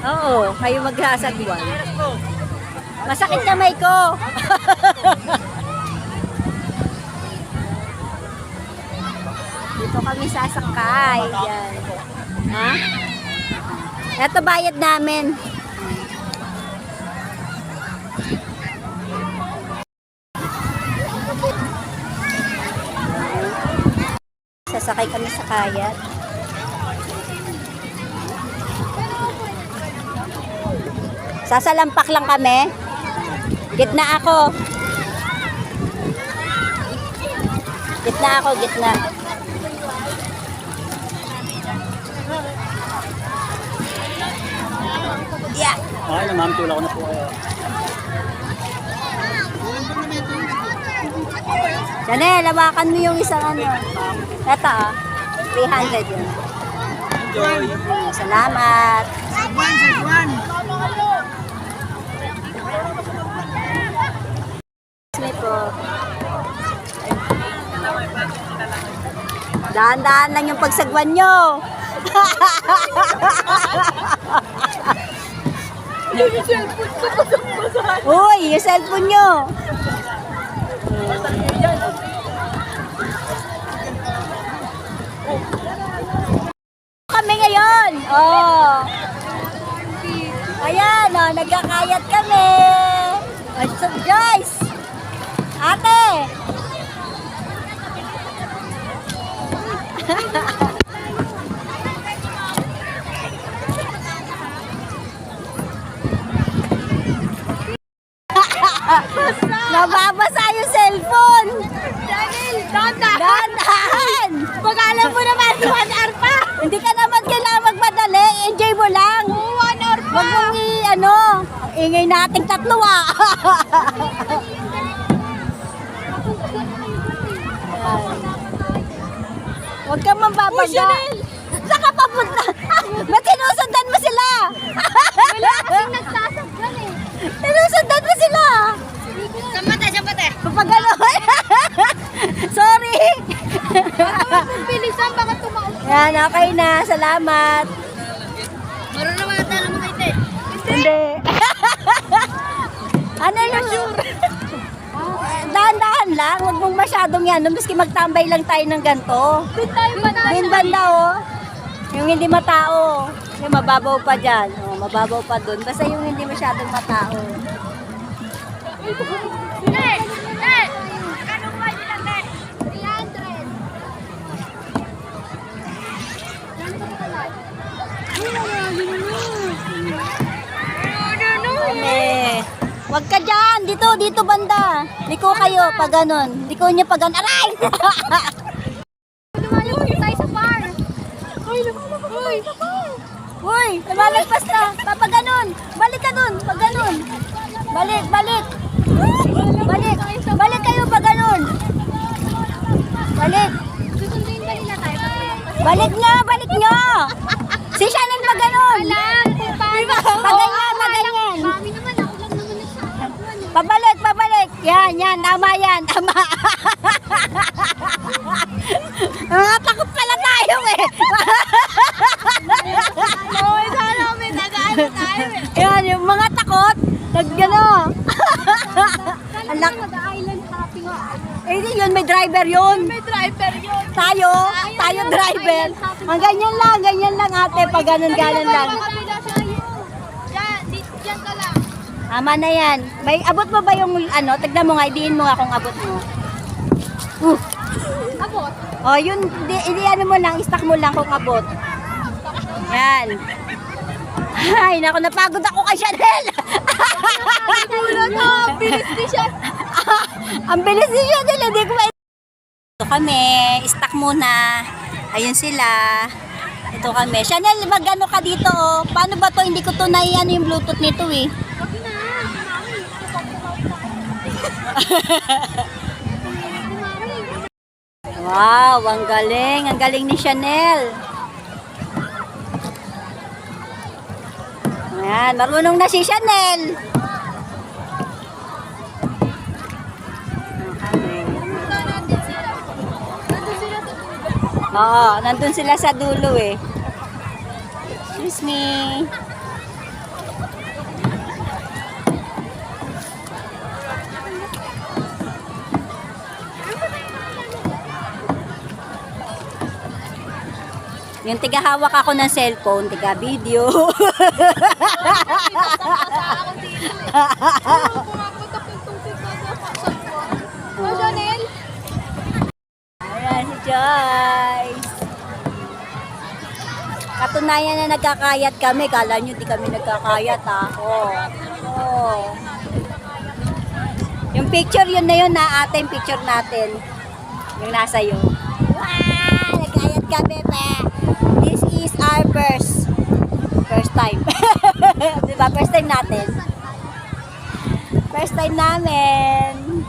Oo, kayo maghasagwan. Masakit kamay ko. Dito kami sasakay. Yan. Ha? Ito bayad namin. Sasakay kami sa kayat. Sasalampak lang kami. Gitna ako. Gitna ako, gitna. Yeah. Okay na ma'am, tula ko na po kayo. Chanel, lawakan mo yung isang ano. Ito 300 yun. Salamat. Po. Dahan-dahan lang yung pagsagwan nyo. Uy, yung cellphone nyo. Kami ngayon. Oh. Ayan, oh, nagkakayat kami. What's up, guys? Ate! Nababasa yung cellphone! Daniel, dahan-dahan! Pag-alam mo naman, 1 hour pa! Hindi ka naman kailangan magmadali, enjoy mo lang! 1 hour pa! Huwag mong ingay nating tatlo Huwag kang mambabangga. Saan ka papunta? Ba't sinusundan mo sila? Wala kasing nagsasagdan eh. Sinusundan mo sila. Sambate. Papagano'n. Sorry. Bilisan, baka tumaon. Yan, okay na. Salamat. Marunong naman natin alam mo kayo. Hindi. Ano yung... Dahan-dahan lang. Huwag mong masyadong yan. Miski magtambay lang tayo ng ganito. Bin banda oh. Yung hindi matao. Yung mababaw pa dyan. Oh, mababaw pa dun. Basta yung hindi masyadong matao. Anong ba yun natin? 300. Wag ka dyan. Dito banda. Liko kayo pag ganon. Liko niya pag ganon. Aray! Lumalagpas tayo sa bar. Uy, lumalagpas na. Pag ganon. Balik ka dun. Pag ganon. Balik. Balik kayo pag ganon. Balik. Susunduin ba nila tayo? Balik nyo. Si Chanel pag ganon. Alam kung paano. Paganyan. Mami naman, ako lang naman nagsasagdan eh. Pabalik. Yan. Tama yan. Tama. Mga takot pala tayo eh. Oo, sana may nag-ano tayo eh. Yan, yung mga takot. Naggano. Kala mag-island hopping. Eh, yun, may driver yun. May driver yun. Tayo driver. Ang ganyan lang ate, pag ganon lang. Kapila siya yun. Diyan ka lang. Tama na yan. May abot mo ba yung ano? Tignan mo nga, idiin mo nga kung abot mo. Abot. Oh, yun, hindi ano mo lang, istak mo lang kung abot. Yan. Ay, naku, napagod ako kay Chanel. Ang bilis ni siya. Ang bilis ni Chanel, hindi ko ito kami, istak muna. Ayun sila. Ito kami. Chanel, mag-ano ka dito oh. Paano ba to? Hindi ko to naiano yung Bluetooth nito eh. Wow, ang galing. Ang galing ni Chanel. Ayan, marunong na si Chanel. Oo, nandun sila sa dulo eh. Excuse me. Yung tigahawak ako ng cellphone, tiga video. Oh, Janel? Ayan si Joyce. Katunayan na nagkakayat kami. Kala nyo di kami nagkakayat ha. Oh. Yung picture yun na yun na ate, yung picture natin. Yung nasa yun. Wow! Nagkayat kami pa. This is our first time. Diba? First time natin. First time namin.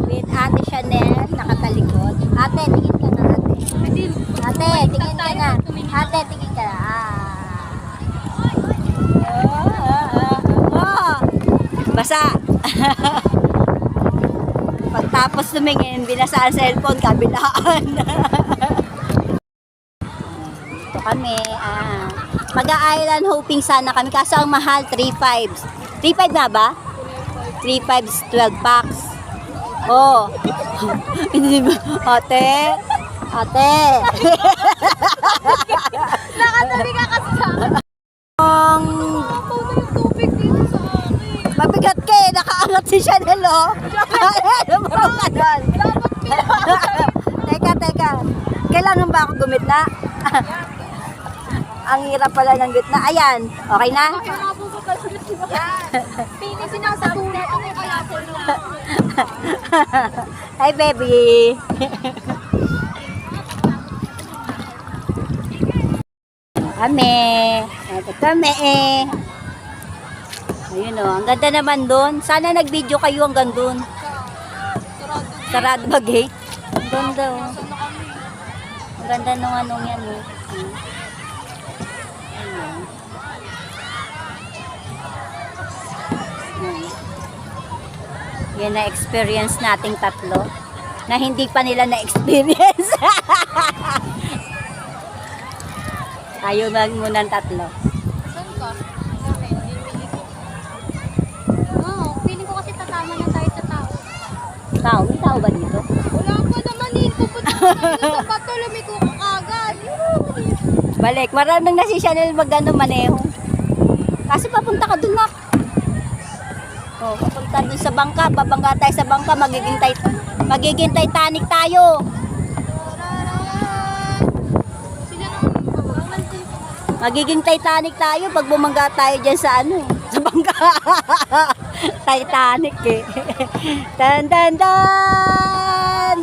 With Ate Chanel, nakatalikod. Ate, tingin ka na ate. Ate, tingin ka na. Ate, tingin ka na. Basa. Pagtapos tumingin, binasa ang cellphone, kabilaan. Ito kami. Mag-a-island hopping sana kami. Kaso ang mahal, 3.5. 3.5 na ba? 3.5 12 packs. Oh. Hindi ba? Ate. Nakatabi ka kasi sa akin. Ang Nakapaw na yung tubig dito sa akin. mabigat ka eh. Nakaangat si Chanel, oh. Ano mo ka doon? Teka. Kailangan ba ako gumitna? Ang hirap pala ng gitna. Ayan. Okay na? Kaya nga po sa pinisin ako sa tulad ako kaya po Hi, baby. Kami. Ito kami eh. Ayun o. Ang ganda naman doon. Sana nag-video kayo hanggang doon. Sarado ba gate? Ang ganda o. Ang ganda nung anong yan o. Ayun. Yan na experience nating tatlo na hindi pa nila na-experience. Ayaw lang muna ng tatlo. Saan ka? Oo, feeling ko kasi tatama na tayo sa tao. Tao? May tao ba dito? Wala pa naman eh. Pupunta ko sa bato, lumiko ka kagad. Balik. Maraming na si Chanel mag-ano maneho. Kasi papunta ka dun na. Oh, papunta dun sa bangka. Babangga tayo sa bangka. Magiging Titanic tayo. Sila naman Magiging Titanic tayo pag bumangga tayo dyan sa ano. Sa bangka. Titanic eh. Dan dan dan.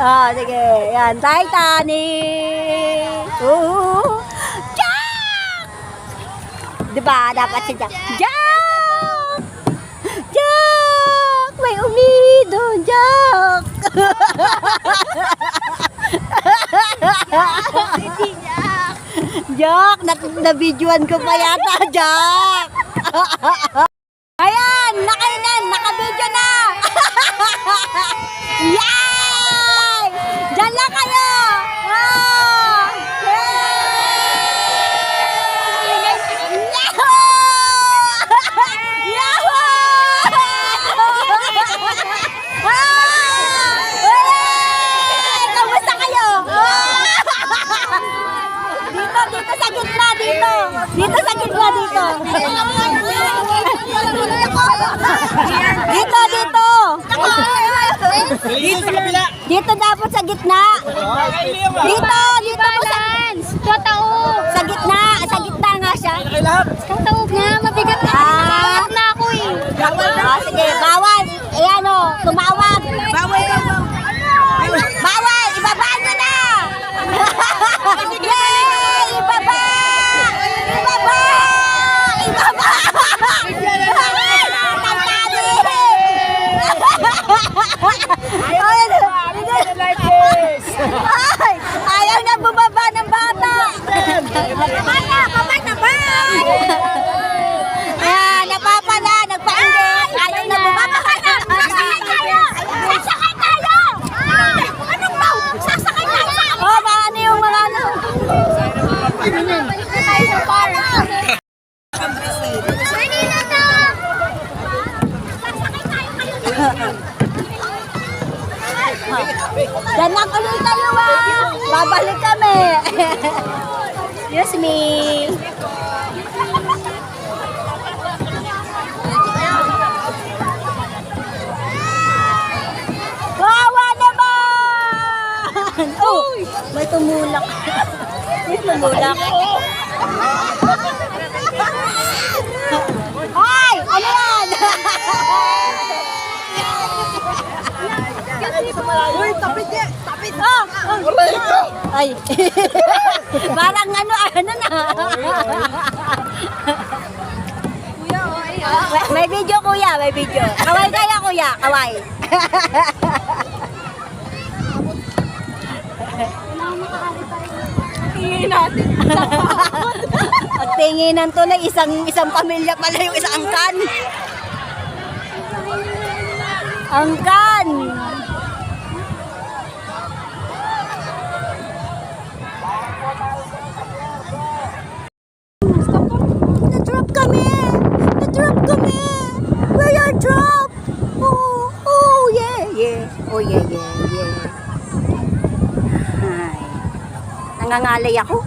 Ah, sige. Yan, Titanic. Jack! Diba? Dapat si Jack. Jack! Jack! May umido, Jack! Jack! Na-videoan ko pa yata, Jack! Ayan! Naka-video na! Yay! Diyan lang kayo! Oh! Yahoo! Yahoo! Kamusta kayo? Dito sa gitna, dito. Dito sa gitna, dito. Dito. Dito dapat sa gitna. Dito mo sa Totoo. sa gitna nga siya. Totoo nga, mabigat na. Mabigat na ako eh. Sige, bawal. Ayan o, tumawag. Bawal, ibaba nyo na. Yay! Ibaba! Ayaw na bumaba ng bata. Kabay na ba? Ayan, napapala, nagpainggit. Ayaw na bumaba. Sasakay tayo! Anong daw? Sasakay tayo! Oh, paano yung mga ano? Balik na tayo sa bar. Manila na! Sasakay tayo kayo. Yan lang ulit kayo babalik kami. Excuse me. Wawa naman! Oh, may tumulak. May tumulak. Ay! Ano yan? Uy, tapit niya! Tapit! Oh! Ay! Parang ano na. Kuya, oh, ay, May video kuya, may video. Kaway kaya kuya, kaway. tingin natin. At tinginan to na isang pamilya pala yung isang angkan. Angkan! Na-drop kami! Na-drop kami! We are dropped! Oh, yeah. Oh, yeah. Ay. Nangangalay ako.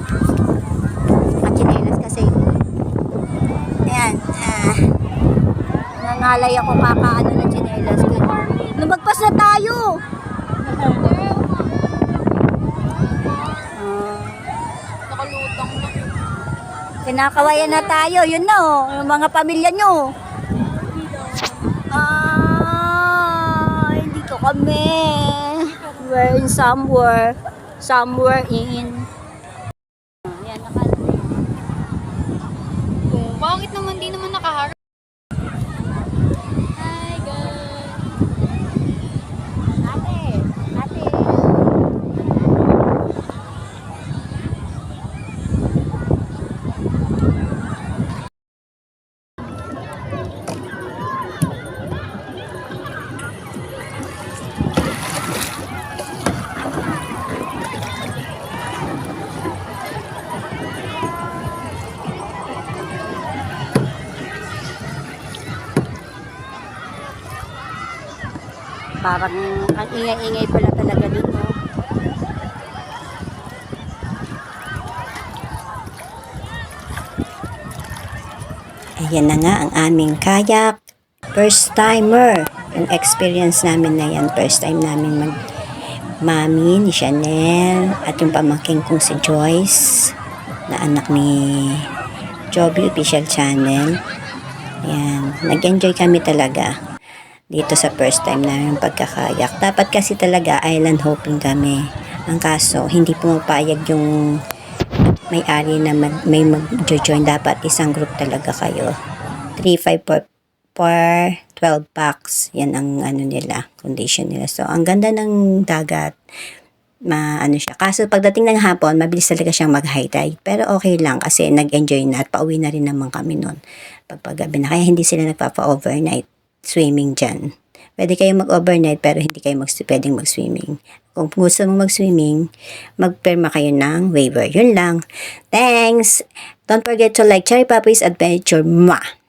Kachinelas kasi. Ayan. Nangangalay ako kakaano ng chinelas ko. Lumagpas na tayo! Nakalutang na. Kinakawayan na tayo, yun na oh, yung mga pamilya nyo. Dito kami. We're in somewhere in. Yan, Bakit naman di naman nakaharap? Hi, guys. Ate. Parang ang ingay-ingay pala talaga dito. Ayan na nga ang aming kayak. First timer. Yung experience namin na yan. First time namin mami ni Chanel at yung pamangking kong si Joyce na anak ni Joby Official Channel. Ayan. Nag-enjoy kami talaga dito sa first time namin pagkakayak. Dapat kasi talaga island hopping kami. Ang kaso, hindi pumapayag yung may-ari na may mag-join. Dapat isang group talaga kayo. 3-5 per 12 packs. Yan ang ano nila, condition nila. So, ang ganda ng dagat. Ano siya. Kaso, pagdating ng hapon, mabilis talaga siyang mag-high tide. Pero okay lang kasi nag-enjoy na at pauwi na rin naman kami nun. Paggabi na. Kaya hindi sila nagpapa-overnight swimming dyan. Pwede kayo mag-overnight pero hindi kayo pwedeng mag-swimming. Kung gusto mong mag-swimming, magpirma kayo ng waiver. Yun lang. Thanks! Don't forget to like Cherry Puppies Adventure. Mwah!